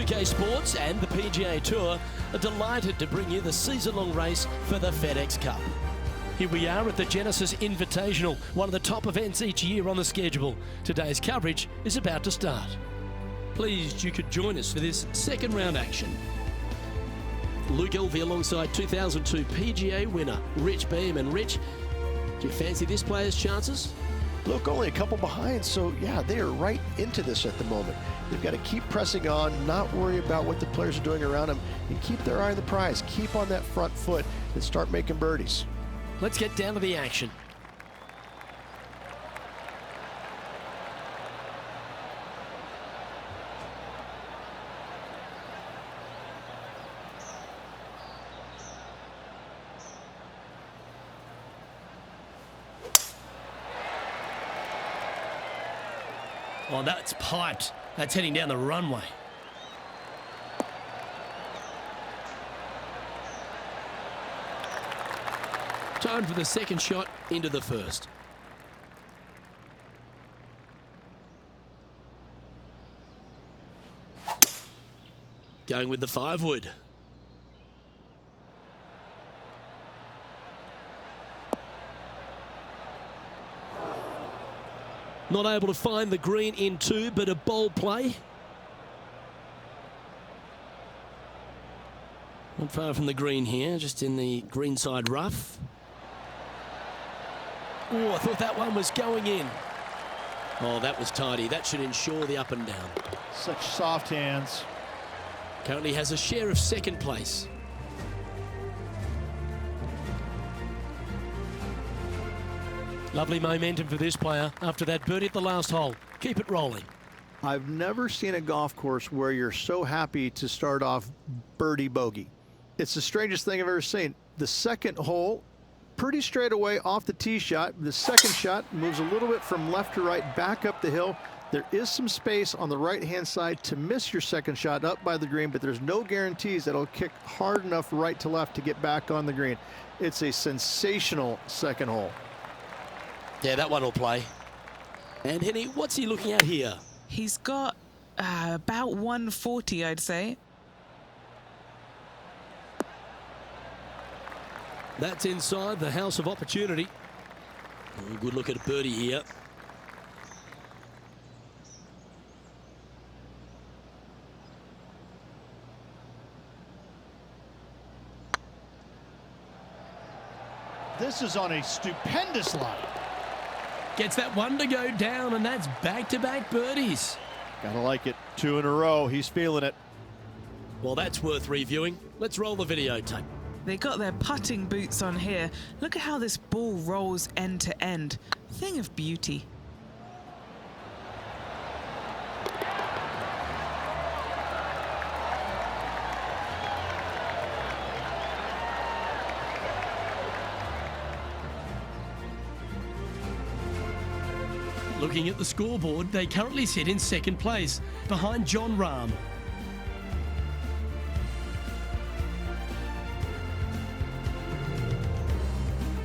UK Sports and the PGA Tour are delighted to bring you the season-long race for the FedEx Cup. Here we are at the Genesis Invitational, one of the top events each year on the schedule. Today's coverage is about to start. Pleased you could join us for this second round action. Luke Elvey alongside 2002 PGA winner Rich Beam. And Rich, do you fancy this player's chances? Look, only a couple behind, so yeah, they are right into this at the moment. They've got to keep pressing on, not worry about what the players are doing around them, and keep their eye on the prize. Keep on that front foot and start making birdies. Let's get down to the action. Oh, that's piped. That's heading down the runway. Time for the second shot into the first. Going with the 5-wood. Not able to find the green in two, but a bold play. Not far from the green here, just in the greenside rough. Oh, I thought that one was going in. Oh, that was tidy. That should ensure the up and down. Such soft hands. Currently has a share of second place. Lovely momentum for this player after that birdie at the last hole. Keep it rolling. I've never seen a golf course where you're so happy to start off birdie bogey. It's the strangest thing I've ever seen. The second hole, pretty straight away off the tee shot. The second shot moves a little bit from left to right, back up the hill. There is some space on the right-hand side to miss your second shot up by the green, but there's no guarantees that it'll kick hard enough right to left to get back on the green. It's a sensational second hole. Yeah, that one will play. And Henny, what's he looking at here? He's got about 140, I'd say. That's inside the house of opportunity. Oh, good look at a birdie here. This is on a stupendous line. Gets that one to go down, and that's back-to-back birdies. Gotta like it. 2 in a row. He's feeling it. Well, that's worth reviewing. Let's roll the videotape. They got their putting boots on here. Look at how this ball rolls end to end. Thing of beauty. Looking at the scoreboard, they currently sit in second place, behind John Rahm.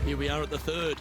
Here we are at the third.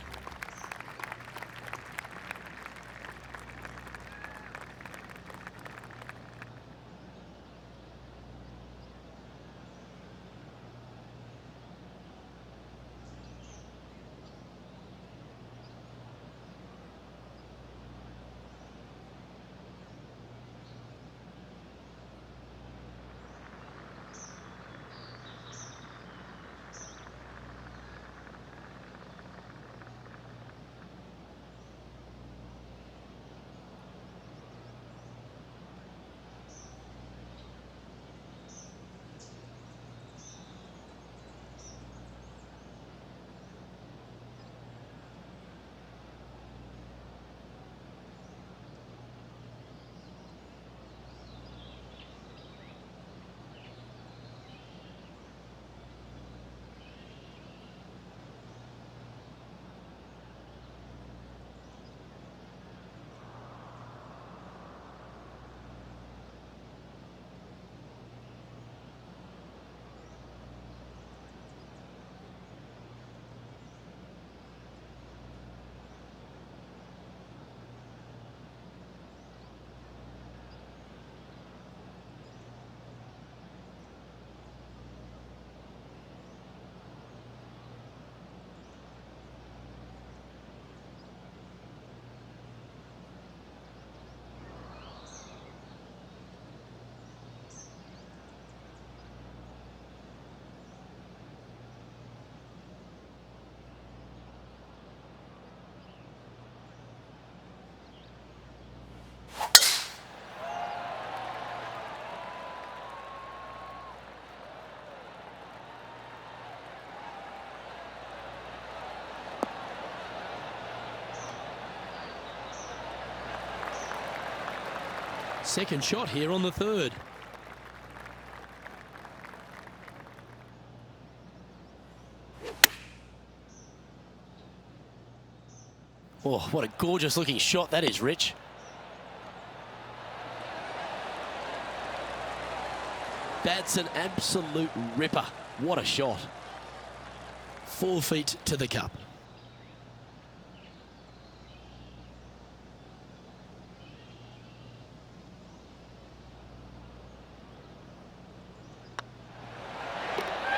Second shot here on the third. Oh, what a gorgeous looking shot that is, Rich. That's an absolute ripper. What a shot. 4 feet to the cup.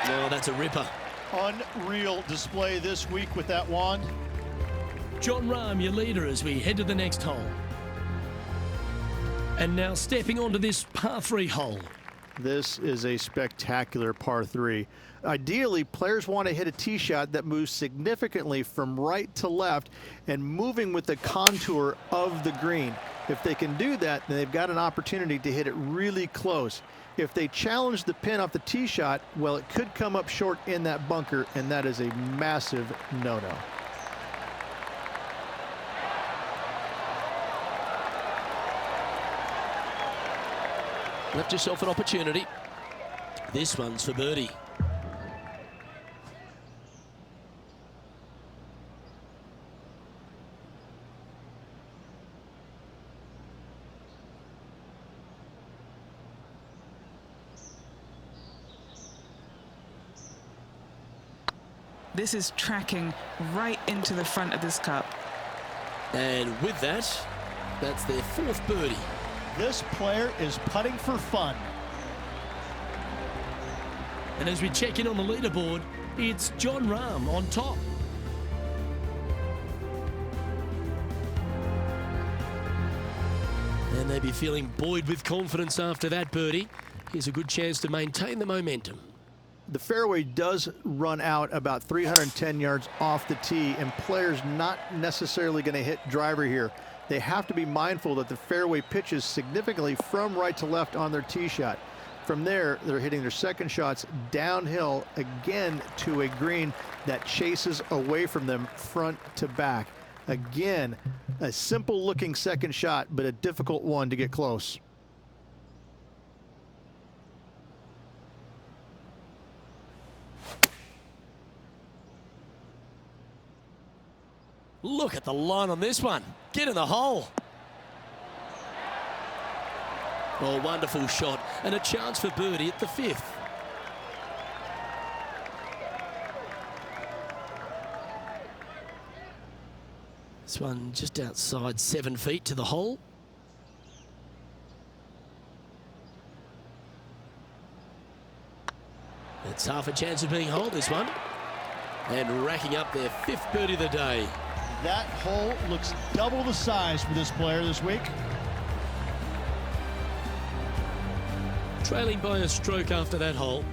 Oh, that's a ripper. Unreal display this week with that wand. Jon Rahm, your leader, as we head to the next hole. And now stepping onto this par 3 hole. This is a spectacular par 3. Ideally, players want to hit a tee shot that moves significantly from right to left and moving with the contour of the green. If they can do that, then they've got an opportunity to hit it really close. If they challenge the pin off the tee shot, well, it could come up short in that bunker, and that is a massive no-no. Left yourself an opportunity. This one's for birdie. This is tracking right into the front of this cup. And with that, that's their 4th birdie. This player is putting for fun. And as we check in on the leaderboard, it's Jon Rahm on top. And they'd be feeling buoyed with confidence after that birdie. Here's a good chance to maintain the momentum. The fairway does run out about 310 yards off the tee, and players not necessarily going to hit driver here. They have to be mindful that the fairway pitches significantly from right to left on their tee shot. From there, they're hitting their second shots downhill again to a green that chases away from them front to back. Again, a simple looking second shot, but a difficult one to get close. Look at the line on this one. Get in the hole. Oh, wonderful shot. And a chance for birdie at the 5th. This one just outside 7 feet to the hole. It's half a chance of being holed, this one. And racking up their 5th birdie of the day. That hole looks double the size for this player this week. Trailing by a stroke after that hole.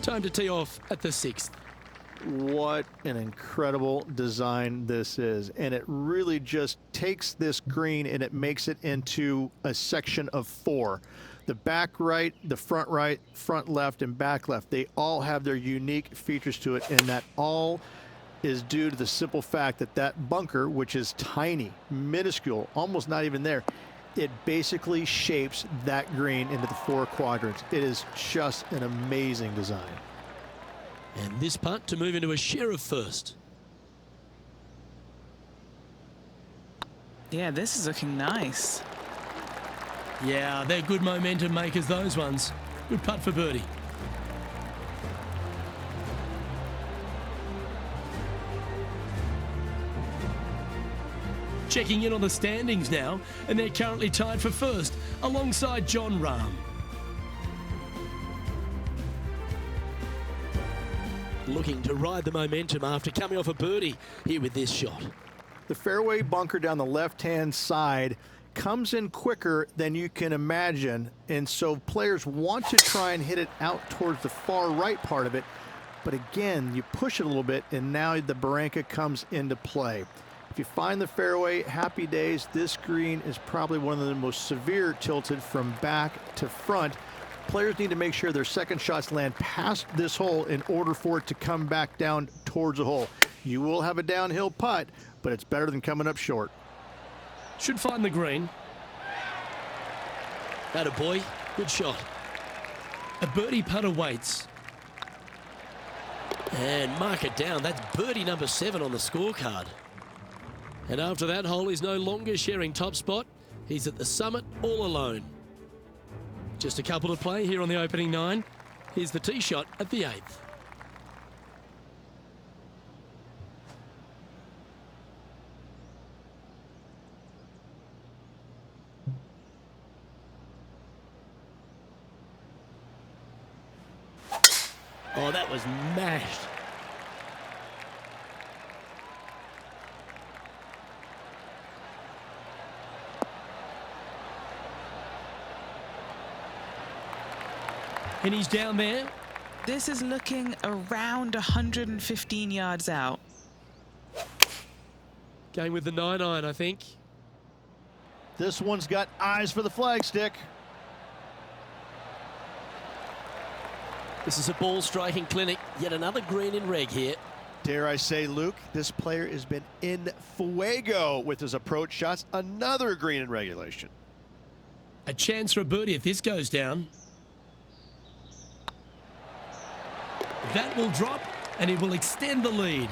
Time to tee off at the 6th. What an incredible design this is. And it really just takes this green and it makes it into a section of 4. The back right, the front left, and back left, they all have their unique features to it, and that all is due to the simple fact that that bunker, which is tiny, minuscule, almost not even there, it basically shapes that green into the 4 quadrants. It is just an amazing design. And this putt to move into a share of first. Yeah, this is looking nice. Yeah, they're good momentum makers, those ones. Good putt for birdie. Checking in on the standings now, and they're currently tied for first alongside Jon Rahm. Looking to ride the momentum after coming off a birdie here with this shot. The fairway bunker down the left-hand side comes in quicker than you can imagine, and so players want to try and hit it out towards the far right part of it, but again, you push it a little bit, and now the barranca comes into play. If you find the fairway, happy days. This green is probably one of the most severe tilted from back to front, players need to make sure their second shots land past this hole in order for it to come back down towards the hole. You will have a downhill putt, but it's better than coming up short. Should find the green. Atta boy, good shot. A birdie putt awaits. And mark it down. That's birdie number 7 on the scorecard. And after that hole, he's no longer sharing top spot. He's at the summit all alone. Just a couple to play here on the opening 9. Here's the tee shot at the 8th. Oh, that was mashed. And he's down there. This is looking around 115 yards out. Going with the 9-iron, I think. This one's got eyes for the flagstick. This is a ball striking clinic. Yet another green in reg here. Dare I say, Luke, this player has been in fuego with his approach shots. Another green in regulation. A chance for a birdie if this goes down. That will drop, and it will extend the lead.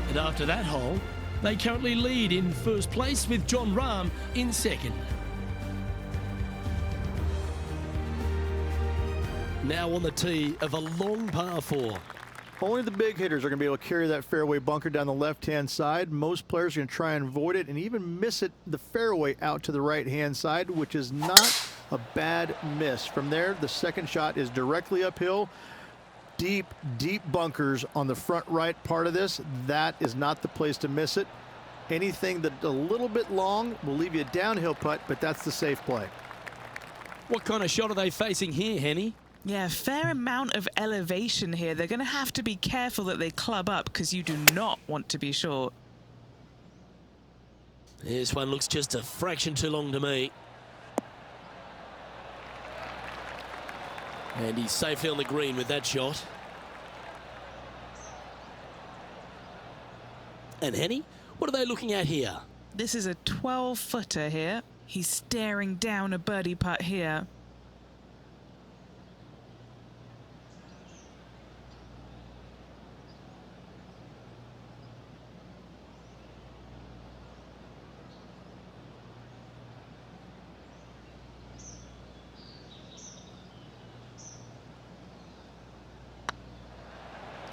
And after that hole, they currently lead in first place with John Rahm in second. Now on the tee of a long par 4. Only the big hitters are going to be able to carry that fairway bunker down the left-hand side. Most players are going to try and avoid it and even miss it the fairway out to the right-hand side, which is not a bad miss. From there, the second shot is directly uphill. Deep, deep bunkers on the front right part of this. That is not the place to miss it. Anything that's a little bit long will leave you a downhill putt, but that's the safe play. What kind of shot are they facing here, Henny? Yeah, fair amount of elevation here. They're going to have to be careful that they club up because you do not want to be short. This one looks just a fraction too long to me. And he's safely on the green with that shot. And Henny, what are they looking at here? This is a 12-footer here. He's staring down a birdie putt here.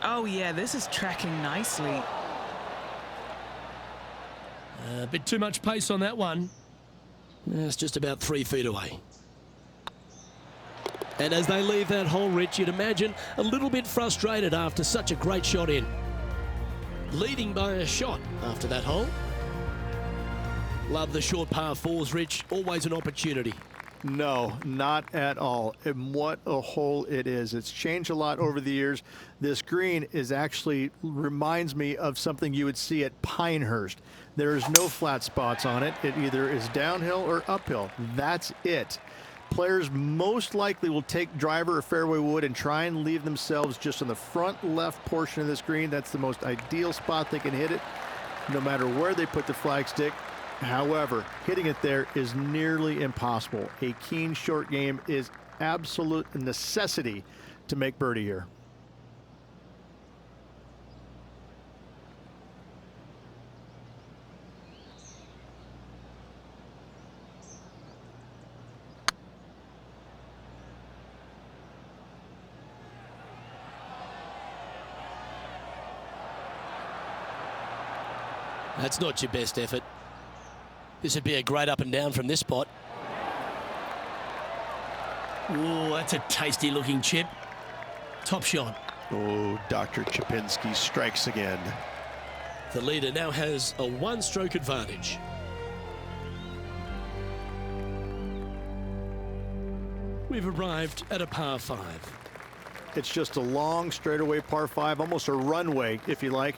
Oh yeah, this is tracking nicely. A bit too much pace on that one. It's just about 3 feet away. And as they leave that hole, Rich, you'd imagine a little bit frustrated after such a great shot in. Leading by a shot after that hole. Love the short par 4s, Rich. Always an opportunity. No, not at all. And what a hole it is. It's changed a lot over the years. This green is actually reminds me of something you would see at Pinehurst. There's no flat spots on it. It either is downhill or uphill. That's it. Players most likely will take driver or fairway wood and try and leave themselves just on the front left portion of this green. That's the most ideal spot they can hit it, no matter where they put the flagstick. However, hitting it there is nearly impossible. A keen short game is absolute necessity to make birdie here. That's not your best effort. This would be a great up and down from this spot. Oh, that's a tasty looking chip. Top shot. Oh, Dr. Chipinski strikes again. The leader now has a 1-stroke advantage. We've arrived at a par 5. It's just a long straightaway par 5, almost a runway, if you like.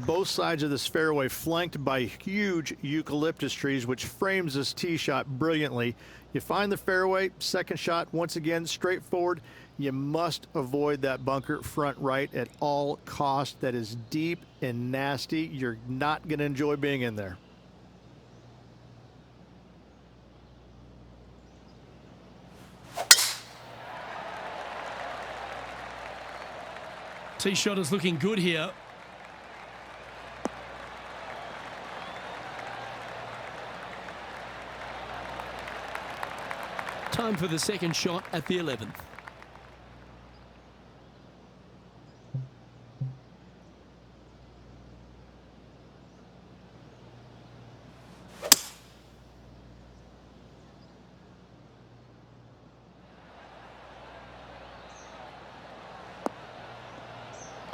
Both sides of this fairway flanked by huge eucalyptus trees, which frames this tee shot brilliantly. You find the fairway, second shot, once again, straightforward. You must avoid that bunker front right at all costs. That is deep and nasty. You're not going to enjoy being in there. Tee shot is looking good here. Time for the second shot at the 11th.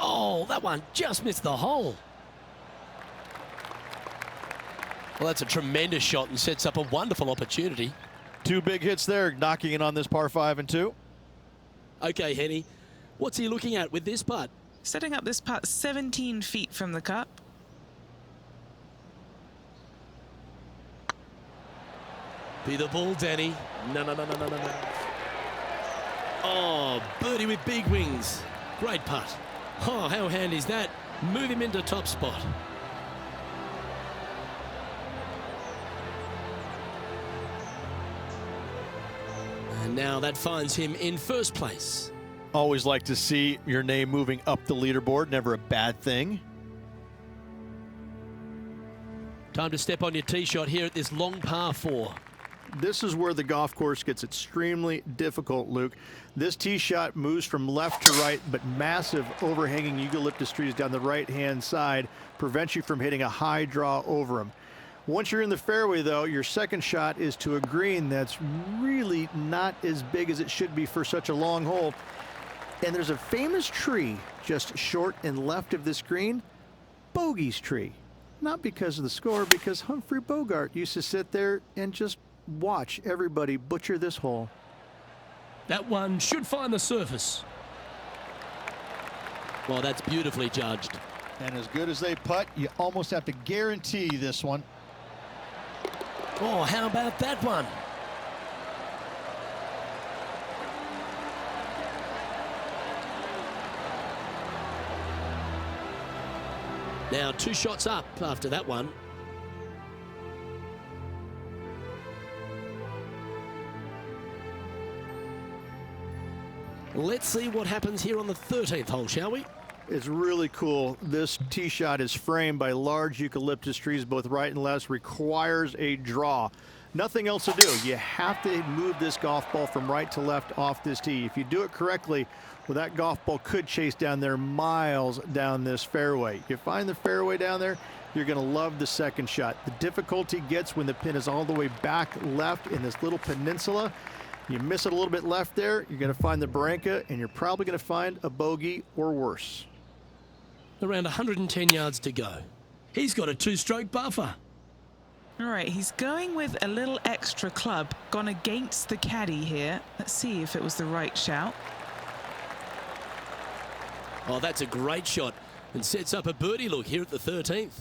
Oh, that one just missed the hole. Well, that's a tremendous shot and sets up a wonderful opportunity. Two big hits there, knocking in on this par 5 and 2. Okay, Henny, what's he looking at with this putt? Setting up this putt 17 feet from the cup. Be the ball, Danny. No. Oh, birdie with big wings. Great putt. Oh, how handy is that? Move him into top spot. And now that finds him in first place. Always like to see your name moving up the leaderboard. Never a bad thing. Time to step on your tee shot here at this long par 4. This is where the golf course gets extremely difficult, Luke. This tee shot moves from left to right, but massive overhanging eucalyptus trees down the right-hand side prevents you from hitting a high draw over them. Once you're in the fairway, though, your second shot is to a green that's really not as big as it should be for such a long hole. And there's a famous tree just short and left of this green, Bogey's tree. Not because of the score, because Humphrey Bogart used to sit there and just watch everybody butcher this hole. That one should find the surface. Well, that's beautifully judged. And as good as they putt, you almost have to guarantee this one. Oh, how about that one? Now 2 shots up after that one. Let's see what happens here on the 13th hole, shall we? It's really cool. This tee shot is framed by large eucalyptus trees, both right and left, requires a draw. Nothing else to do. You have to move this golf ball from right to left off this tee. If you do it correctly, well, that golf ball could chase down there miles down this fairway. You find the fairway down there, you're going to love the second shot. The difficulty gets when the pin is all the way back left in this little peninsula. You miss it a little bit left there, you're going to find the barranca, and you're probably going to find a bogey or worse. Around 110 yards to go. He's got a 2-stroke buffer. All right, he's going with a little extra club, gone against the caddy here. Let's see if it was the right shout. Oh, that's a great shot and sets up a birdie look here at the 13th.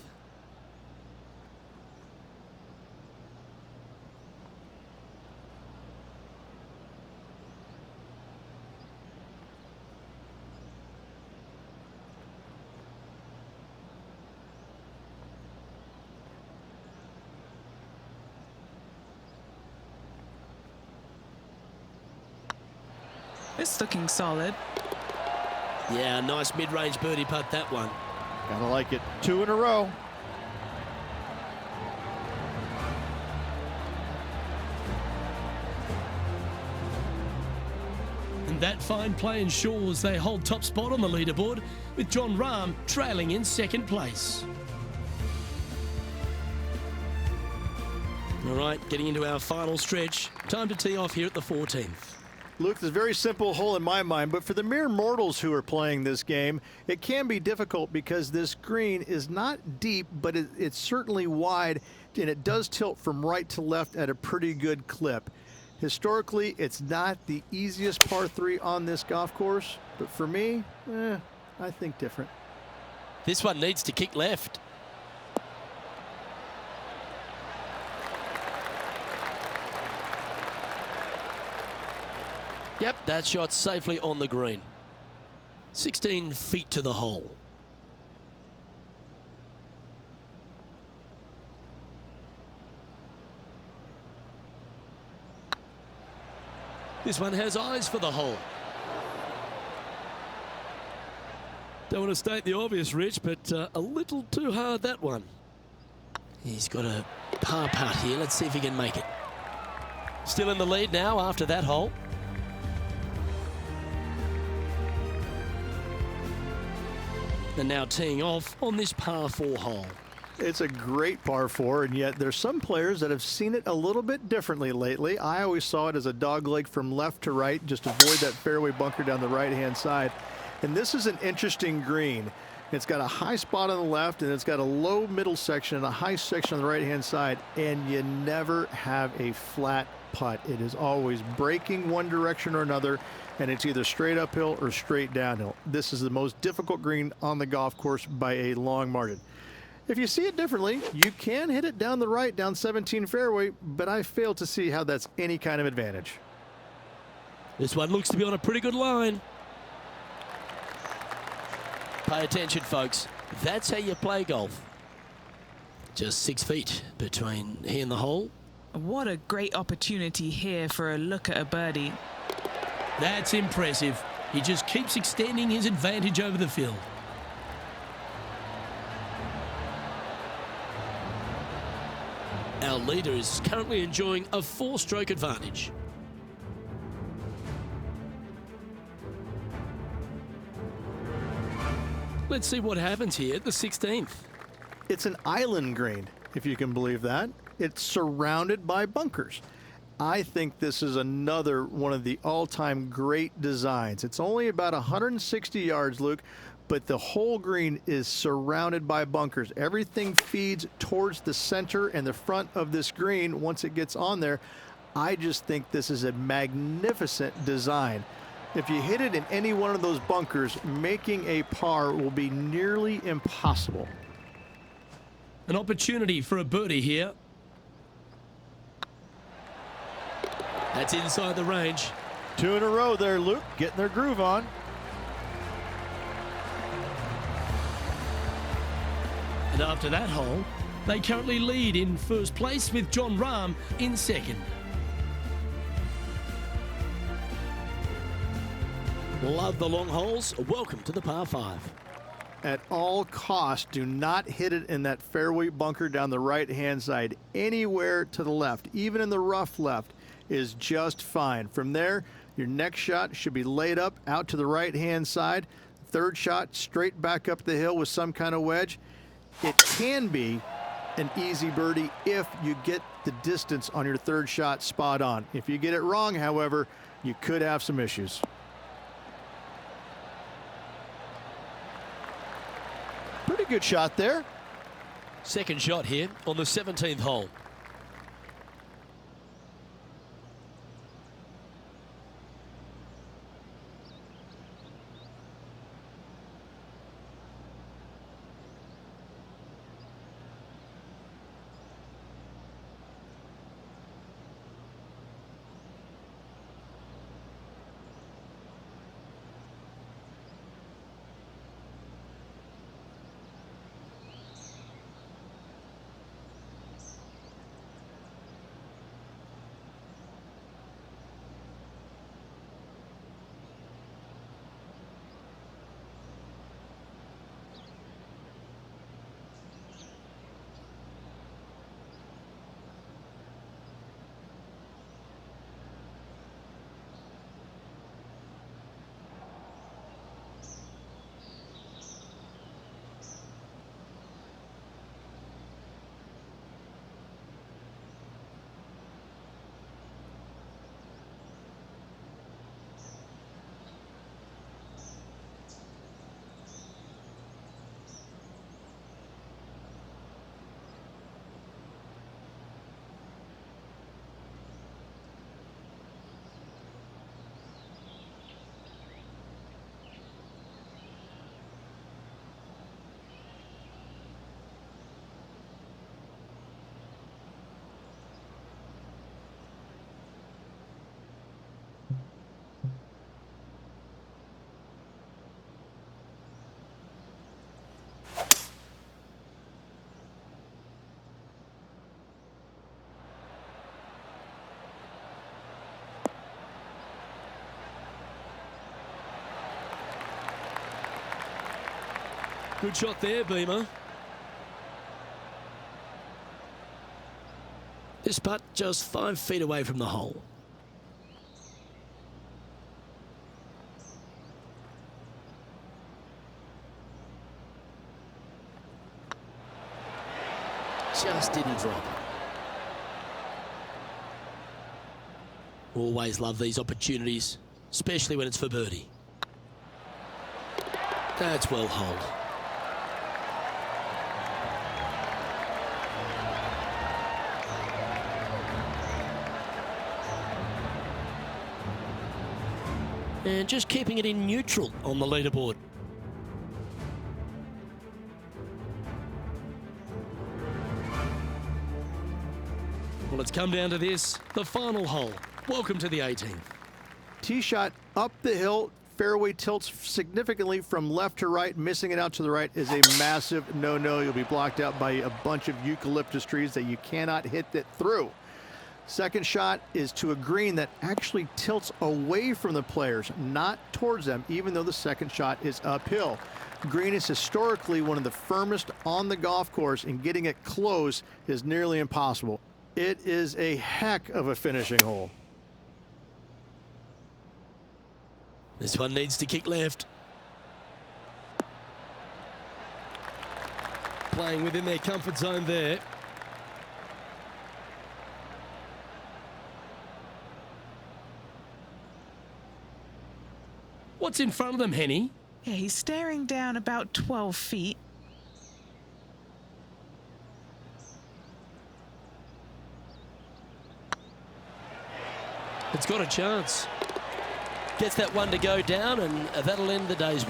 It's looking solid. Yeah, nice mid-range birdie putt, that one. Gotta like it. 2 in a row. And that fine play ensures they hold top spot on the leaderboard, with Jon Rahm trailing in second place. All right, getting into our final stretch. Time to tee off here at the 14th. Luke, this is a very simple hole in my mind, but for the mere mortals who are playing this game, it can be difficult because this green is not deep, but it's certainly wide, and it does tilt from right to left at a pretty good clip. Historically, it's not the easiest par 3 on this golf course, but for me, I think different. This one needs to kick left. Yep, that shot safely on the green. 16 feet to the hole. This one has eyes for the hole. Don't want to state the obvious, Rich, but a little too hard, that one. He's got a par putt here. Let's see if he can make it. Still in the lead now after that hole. And now teeing off on this par 4 hole. It's a great par 4, and yet there's some players that have seen it a little bit differently lately. I always saw it as a dogleg from left to right, just avoid that fairway bunker down the right-hand side. And this is an interesting green. It's got a high spot on the left, and it's got a low middle section and a high section on the right-hand side, and you never have a flat putt. It is always breaking one direction or another, and it's either straight uphill or straight downhill. This is the most difficult green on the golf course by a long margin. If you see it differently, you can hit it down the right, down 17 fairway, but I fail to see how that's any kind of advantage. This one looks to be on a pretty good line. Pay attention, folks. That's how you play golf. Just 6 feet between he and the hole. What a great opportunity here for a look at a birdie. That's impressive. He just keeps extending his advantage over the field. Our leader is currently enjoying a 4-stroke advantage. Let's see what happens here at the 16th. It's an island green, if you can believe that. It's surrounded by bunkers. I think this is another one of the all-time great designs. It's only about 160 yards, Luke, but the whole green is surrounded by bunkers. Everything feeds towards the center and the front of this green once it gets on there. I just think this is a magnificent design. If you hit it in any one of those bunkers, making a par will be nearly impossible. An opportunity for a birdie here. That's inside the range. 2 in a row there, Luke, getting their groove on. And after that hole, they currently lead in first place with John Rahm in second. Love the long holes. Welcome to the par 5. At all costs, do not hit it in that fairway bunker down the right-hand side. Anywhere to the left, even in the rough left, is just fine. From there, your next shot should be laid up out to the right-hand side. Third shot, straight back up the hill with some kind of wedge. It can be an easy birdie if you get the distance on your third shot spot on. If you get it wrong, however, you could have some issues. Pretty good shot there. Second shot here on the 17th hole. Good shot there, Beamer. This putt just 5 feet away from the hole. Just didn't drop. Always love these opportunities, especially when it's for birdie. That's well holed. And just keeping it in neutral on the leaderboard. Well, it's come down to this, the final hole. Welcome to the 18th. Tee shot up the hill, fairway tilts significantly from left to right. Missing it out to the right is a massive no-no. You'll be blocked out by a bunch of eucalyptus trees that you cannot hit it through. Second shot is to a green that actually tilts away from the players, not towards them, even though the second shot is uphill. Green is historically one of the firmest on the golf course, and getting it close is nearly impossible. It is a heck of a finishing hole. This one needs to kick left. Playing within their comfort zone there. What's in front of them, Henny? Yeah, he's staring down about 12 feet. It's got a chance. Gets that one to go down, and that'll end the day's work.